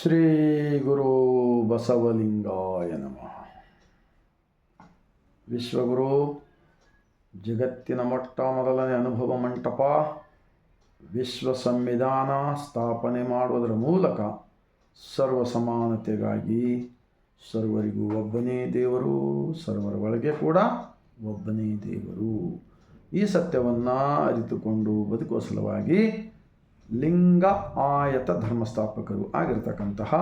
ಶ್ರೀ ಗುರು ಬಸವಲಿಂಗಾಯ ನಮಃ. ವಿಶ್ವಗುರು ಜಗತ್ತಿನ ಮೊಟ್ಟ ಮೊದಲನೇ ಅನುಭವ ಮಂಟಪ ವಿಶ್ವ ಸಂವಿಧಾನ ಸ್ಥಾಪನೆ ಮಾಡುವುದರ ಮೂಲಕ ಸರ್ವ ಸಮಾನತೆಗಾಗಿ ಸರ್ವರಿಗೂ ಒಬ್ಬನೇ ದೇವರು, ಸರ್ವರ ಒಳಗೆ ಕೂಡ ಒಬ್ಬನೇ ದೇವರು, ಈ ಸತ್ಯವನ್ನು ಅರಿತುಕೊಂಡು ಬದುಕುವ ಸಲುವಾಗಿ ಲಿಂಗ ಆಯತ ಧರ್ಮಸ್ಥಾಪಕರು ಆಗಿರತಕ್ಕಂತಹ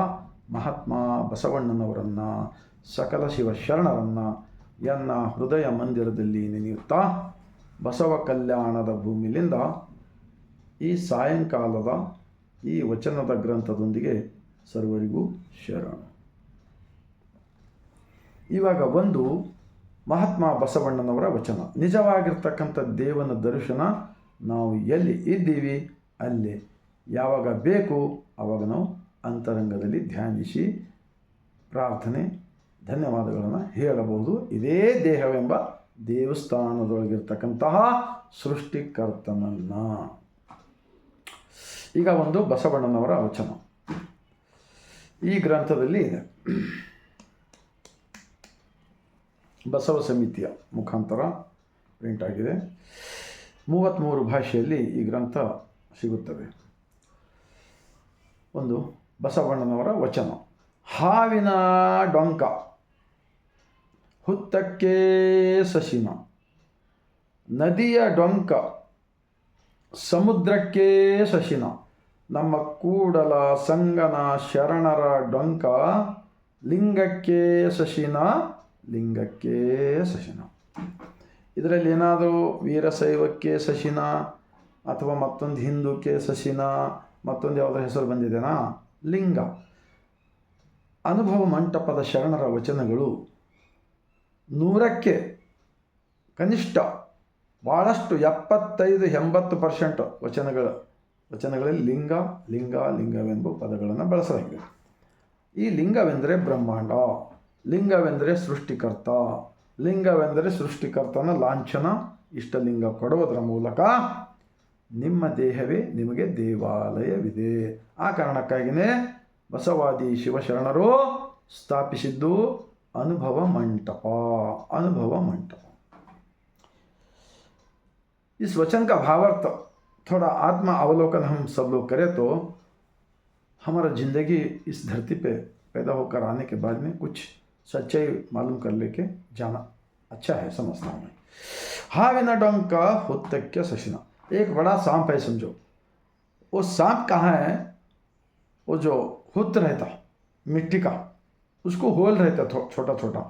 ಮಹಾತ್ಮ ಬಸವಣ್ಣನವರನ್ನು, ಸಕಲ ಶಿವ ಶರಣರನ್ನು ಎನ್ನ ಹೃದಯ ಮಂದಿರದಲ್ಲಿ ನೆನೆಯುತ್ತಾ ಬಸವ ಕಲ್ಯಾಣದ ಭೂಮಿಲಿಂದ ಈ ಸಾಯಂಕಾಲದ ಈ ವಚನದ ಗ್ರಂಥದೊಂದಿಗೆ ಸರ್ವರಿಗೂ ಶರಣು. ಇವಾಗ ಒಂದು ಮಹಾತ್ಮ ಬಸವಣ್ಣನವರ ವಚನ. ನಿಜವಾಗಿರ್ತಕ್ಕಂಥ ದೇವನ ದರ್ಶನ ನಾವು ಎಲ್ಲಿ ಇದ್ದೀವಿ ಅಲ್ಲಿ ಯಾವಾಗ ಬೇಕು ಆವಾಗ ನಾವು ಅಂತರಂಗದಲ್ಲಿ ಧ್ಯಾನಿಸಿ ಪ್ರಾರ್ಥನೆ ಧನ್ಯವಾದಗಳನ್ನು ಹೇಳಬಹುದು. ಇದೇ ದೇಹವೆಂಬ ದೇವಸ್ಥಾನದೊಳಗಿರ್ತಕ್ಕಂತಹ ಸೃಷ್ಟಿಕರ್ತನನ್ನು. ಈಗ ಒಂದು ಬಸವಣ್ಣನವರ ವಚನ ಈ ಗ್ರಂಥದಲ್ಲಿ ಇದೆ. ಬಸವ ಸಮಿತಿಯ ಮುಖಾಂತರ ಪ್ರಿಂಟ್ ಆಗಿದೆ. 33 ಭಾಷೆಯಲ್ಲಿ ಈ ಗ್ರಂಥ ಸಿಗುತ್ತವೆ. ಒಂದು ಬಸವಣ್ಣನವರ ವಚನ. ಹಾವಿನ ಡೊಂಕ ಹುತ್ತಕ್ಕೆ ಸಸಿನ, ನದಿಯ ಡೊಂಕ ಸಮುದ್ರಕ್ಕೆ ಸಸಿನ, ನಮ್ಮ ಕೂಡಲ ಸಂಗನ ಶರಣರ ಡೊಂಕ ಲಿಂಗಕ್ಕೆ ಸಸಿನ, ಲಿಂಗಕ್ಕೆ ಸಸಿನ. ಇದರಲ್ಲಿ ಏನಾದರೂ ವೀರಶೈವಕ್ಕೆ ಸಸಿನ ಅಥವಾ ಮತ್ತೊಂದು ಹಿಂದೂಕ್ಕೆ ಸಸಿನ, ಮತ್ತೊಂದು ಯಾವುದರ ಹೆಸರು ಬಂದಿದೆನಾ? ಲಿಂಗ. ಅನುಭವ ಮಂಟಪದ ಶರಣರ ವಚನಗಳು 100ಕ್ಕೆ ಕನಿಷ್ಠ ಭಾಳಷ್ಟು 75-80% ವಚನಗಳಲ್ಲಿ ಲಿಂಗ ಲಿಂಗ ಲಿಂಗವೆಂಬ ಪದಗಳನ್ನು ಬಳಸಲಾಗಿದೆ. ಈ ಲಿಂಗವೆಂದರೆ ಬ್ರಹ್ಮಾಂಡ, ಲಿಂಗವೆಂದರೆ ಸೃಷ್ಟಿಕರ್ತ, ಲಿಂಗವೆಂದರೆ ಸೃಷ್ಟಿಕರ್ತನ ಲಾಂಛನ. ಇಷ್ಟಲಿಂಗ ಕೊಡುವುದರ ಮೂಲಕ ನಿಮ್ಮ ದೇಹವೇ ನಿಮಗೆ ದೇವಾಲಯವಿದೆ. ಆ ಕಾರಣಕ್ಕಾಗಿಯೇ ಬಸವಾದಿ ಶಿವಶರಣರು ಸ್ಥಾಪಿಸಿದ್ದು अनुभव मंटप. अनुभव मंटप. इस वचन का भावार्थ थोड़ा आत्मा अवलोकन हम सब लोग करें तो हमारा ज़िंदगी इस धरती पे पैदा होकर आने के बाद में कुछ सच्चाई मालूम कर लेके जाना अच्छा है, समझता हूँ मैं. हाविना डोंक हुत्तक्के सशिना. एक बड़ा सांप है समझो. वो सांप कहाँ है? वो जो हुत्त रहता मिट्टी का, उसको होल रहता छोटा छोटा,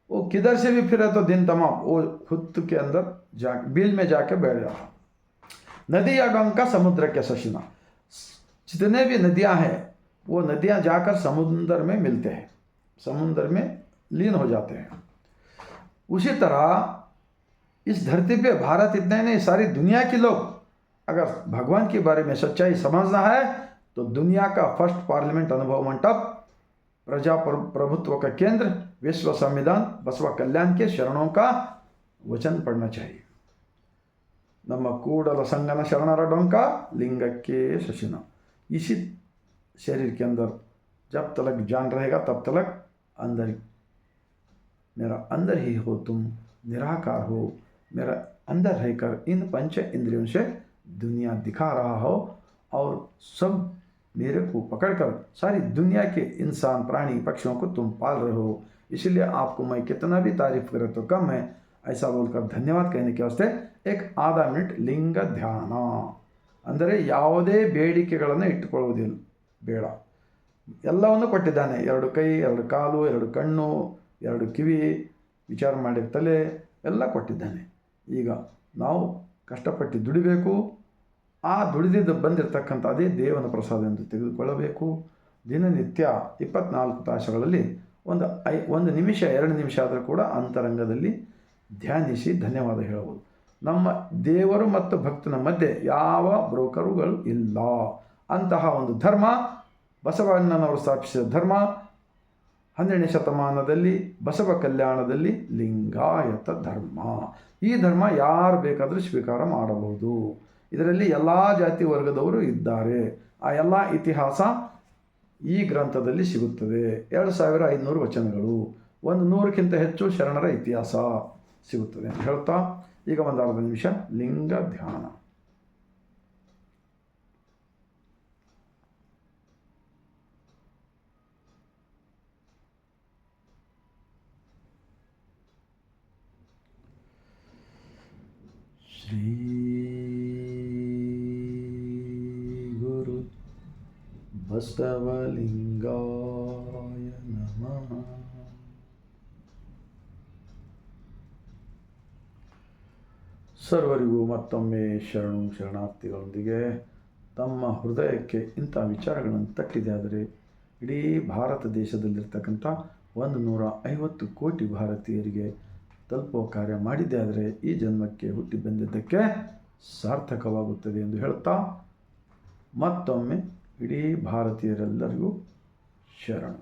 वो किधर से भी फिरे तो दिन तमाम वो हुत्त के अंदर जा बिल में जाके बैठ जाता. नदी या डोंका समुद्र के सशिना. जितने भी नदियाँ हैं वो नदियाँ जाकर समुद्र में मिलते हैं, समुद्र में लीन हो जाते हैं. उसी तरह इस धरती पे भारत इतने नहीं, सारी दुनिया के लोग अगर भगवान के बारे में सच्चाई समझना है तो दुनिया का फर्स्ट पार्लियामेंट अनुभव मंटप, प्रजा प्रभुत्व का केंद्र, विश्व संविधान, बसव कल्याण के शरणों का वचन पढ़ना चाहिए. ನಮ್ಮ ಕೂಡಲ ಸಂಗನ ಶರಣರ ಡೊಂಕ लिंगಕ್ಕೆ सशिन. इसी शरीर के अंदर जब तक जान रहेगा तब तक अंदर मेरा अंदर ही हो, तुम निराकार हो, मेरा अंदर रहकर इन पंच इंद्रियों से दुनिया दिखा रहा हो और सब मेरे को पकड़कर सारी दुनिया के इंसान प्राणी पक्षियों को तुम पाल रहे हो. इसलिए आपको मैं कितना भी तारीफ करे तो कम है. ऐसा बोलकर धन्यवाद कहने के वास्ते एक आधा मिनट लिंग ಧ್ಯಾನ ಅಂದರೆ ಯಾವುದೇ ಬೇಡಿಕೆಗಳನ್ನು ಇಟ್ಟುಕೊಳ್ಳುವುದಿಲ್ಲ, ಬೇಡ. ಎಲ್ಲವನ್ನು ಕೊಟ್ಟಿದ್ದಾನೆ. 2 ಕೈ, 2 ಕಾಲು, 2 ಕಣ್ಣು, 2 ಕಿವಿ, ವಿಚಾರ ಮಾಡಿದ ತಲೆ ಎಲ್ಲ ಕೊಟ್ಟಿದ್ದಾನೆ. ಈಗ ನಾವು ಕಷ್ಟಪಟ್ಟು ದುಡಿಬೇಕು. ಆ ದುಡಿದಿದ್ದು ಬಂದಿರತಕ್ಕಂಥ ಅದೇ ದೇವನ ಪ್ರಸಾದ ಎಂದು ತೆಗೆದುಕೊಳ್ಳಬೇಕು. ದಿನನಿತ್ಯ 24 ತಾಸುಗಳಲ್ಲಿ ಒಂದು ನಿಮಿಷ 2 ನಿಮಿಷ ಆದರೂ ಕೂಡ ಅಂತರಂಗದಲ್ಲಿ ಧ್ಯಾನಿಸಿ ಧನ್ಯವಾದ ಹೇಳಬಹುದು. ನಮ್ಮ ದೇವರು ಮತ್ತು ಭಕ್ತನ ಮಧ್ಯೆ ಯಾವ ಬ್ರೋಕರುಗಳು ಇಲ್ಲ. ಅಂತಹ ಒಂದು ಧರ್ಮ ಬಸವಣ್ಣನವರು ಸ್ಥಾಪಿಸಿದ ಧರ್ಮ. 12ನೇ ಶತಮಾನದಲ್ಲಿ ಬಸವ ಕಲ್ಯಾಣದಲ್ಲಿ ಲಿಂಗಾಯತ ಧರ್ಮ. ಈ ಧರ್ಮ ಯಾರು ಬೇಕಾದರೂ ಸ್ವೀಕಾರ ಮಾಡಬಹುದು. ಇದರಲ್ಲಿ ಎಲ್ಲ ಜಾತಿ ವರ್ಗದವರು ಇದ್ದಾರೆ. ಆ ಎಲ್ಲ ಇತಿಹಾಸ ಈ ಗ್ರಂಥದಲ್ಲಿ ಸಿಗುತ್ತದೆ. 2500 ವಚನಗಳು, 100ಕ್ಕಿಂತ ಹೆಚ್ಚು ಶರಣರ ಇತಿಹಾಸ ಸಿಗುತ್ತದೆ ಅಂತ ಹೇಳ್ತಾ ಈಗ ಒಂದು ಅರ್ಧ ನಿಮಿಷ ಲಿಂಗ ಧ್ಯಾನ. ಶ್ರೀ ಗುರು ಬಸವಲಿಂಗಾಯ ನಮಃ. ಸರ್ವರಿಗೂ ಮತ್ತೊಮ್ಮೆ ಶರಣಾರ್ಥಿಗಳೊಂದಿಗೆ ತಮ್ಮ ಹೃದಯಕ್ಕೆ ಇಂಥ ವಿಚಾರಗಳನ್ನು ತಟ್ಟಿದೆ ಆದರೆ ಇಡೀ ಭಾರತ ದೇಶದಲ್ಲಿರ್ತಕ್ಕಂಥ 150 ಕೋಟಿ ಭಾರತೀಯರಿಗೆ ತಲುಪುವ ಕಾರ್ಯ ಮಾಡಿದ್ದೆ ಆದರೆ ಈ ಜನ್ಮಕ್ಕೆ ಹುಟ್ಟಿ ಬಂದಿದ್ದಕ್ಕೆ ಸಾರ್ಥಕವಾಗುತ್ತದೆ ಎಂದು ಹೇಳುತ್ತಾ ಮತ್ತೊಮ್ಮೆ ಇಡೀ ಭಾರತೀಯರೆಲ್ಲರಿಗೂ ಶರಣು.